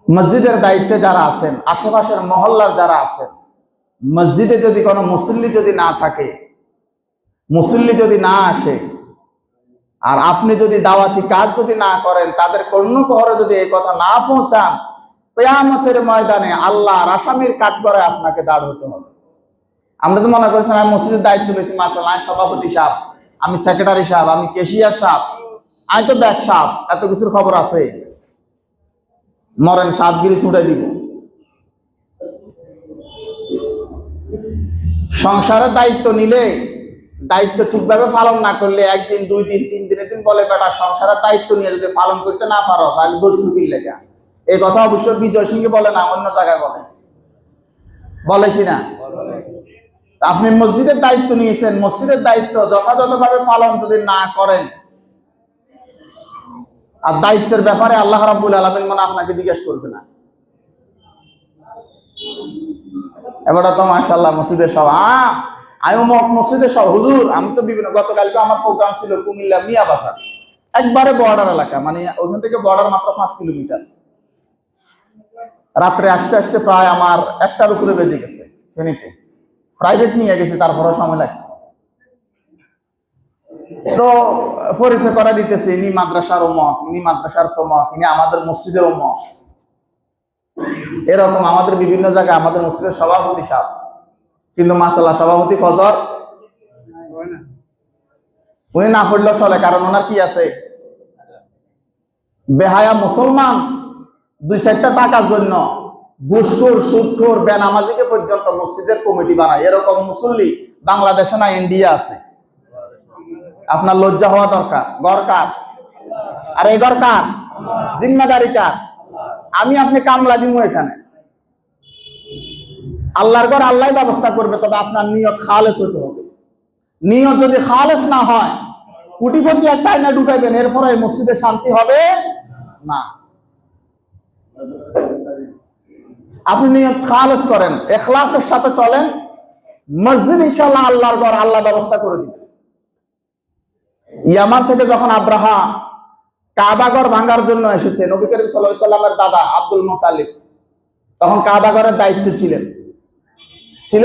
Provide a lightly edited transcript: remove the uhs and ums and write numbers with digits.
মসজিদের দায়িত্বে যারা আছেন, আশেপাশের মহল্লার যারা আছেন, মসজিদে যদি কোনো মুসল্লি যদি না থাকে, মুসল্লি যদি না আসে, আর আপনি যদি দাওয়াতি কাজ যদি না করেন, তাদের কর্ণকুহরে যদি এই কথা না পৌঁছান, কিয়ামতের ময়দানে আল্লাহর আসামির কাঠগড়ায় আপনাকে দাঁড় হতে হবে। আমরা তো মনে করছেন আমি মসজিদের দায়িত্ব পেয়েছি, মাশাআল্লাহ, আমি সভাপতি সাহেব, আমি সেক্রেটারি সাহেব, আমি কেশিয়ার সাহেব, আমি তো ব্যাগ সাহেব, এত কিছুর খবর আছে, মরেন সাহেবগিরি ছুটে দিব। সংসারের দায়িত্ব নিলে, দায়িত্ব ঠিকভাবে পালন না করলে, একদিন, 2 দিন, 3 দিনের দিন বলে বেটা সংসারের দায়িত্ব নিয়ে যদি পালন করতে না পারো, তাহলে দর্শকির লেগা। এই কথা অবশ্য বিজয় সিংকে বলে না, অন্য জায়গায় বলে কিনা? আপনি মসজিদের দায়িত্ব নিয়েছেন, মসজিদের দায়িত্ব যথাযথভাবে পালন যদি না করেন, আর দায়িত্বের ব্যাপারে আল্লাহ রাব্বুল আলামিন মনে আপনাকে জিজ্ঞেস করবে না। এবার তো মাশাআল্লাহ মসজিদের সব আমি মসজিদের সব হুজুর, আমি তো বিভিন্ন, গতকালকে আমার প্রোগ্রাম ছিল কুমিল্লা মিয়া বাজার, একবারে বর্ডার এলাকা, মানে ওখান থেকে বর্ডার মাত্র 5 কিলোমিটার। রাত্রে আসতে আসতে প্রায় আমার 1টার উপরে বেজে গেছে। ফেনীতে প্রাইভেট নিয়ে গেছি, তারপরও সময় লাগছে। তো পরিচয় করা দিতেছে, ইনি মাদ্রাসার অমুক, ইনি মাদ্রাসার তমুক, ইনি আমাদের মসজিদের অমুক। এরকম আমাদের বিভিন্ন জায়গায় আমাদের মসজিদের সভাপতি সাহেব, কিন্তু মাশাআল্লাহ সভাপতি ফজর উনি না পড়লেও চলে, কারণ ওনার কি আছে, বেহায়া মুসলমান 2-4টা টাকার জন্য ঘুষখোর, সুদখোর, বেনামাজিকে পর্যন্ত মসজিদের কমিটি বানায়। এরকম মুসল্লি বাংলাদেশে না, ইন্ডিয়া আছে। আপনার লজ্জা হওয়া দরকার। গরকার আর এই গরকার জিম্মাদারি কার? আমি আপনি কামলা দিব এখানে, আল্লাহর ঘর আল্লাহ ব্যবস্থা করবে, তবে আপনার নিয়ত খালেস হতে হবে। নিয়ত যদি খালেস না হয়, কোটিপতি একটা আয়না ঢুকাইবেন, এরপরে এই মসজিদে শান্তি হবে না। আপনি নিয়ত খালেস করেন, ইখলাসের সাথে চলেন, মসজিদ ইনশাআল্লাহ আল্লাহর ঘর আল্লাহ ব্যবস্থা করে দিবেন। ইয়ামান থেকে যখন আব্রাহা কাবাঘর ভাঙার জন্য এসেছে, নবী করিম সাল্লাল্লাহু আলাইহি ওয়াসাল্লামের দাদা আব্দুল মুত্তালিব তখন কাবাঘরের দায়িত্বে ছিলেন।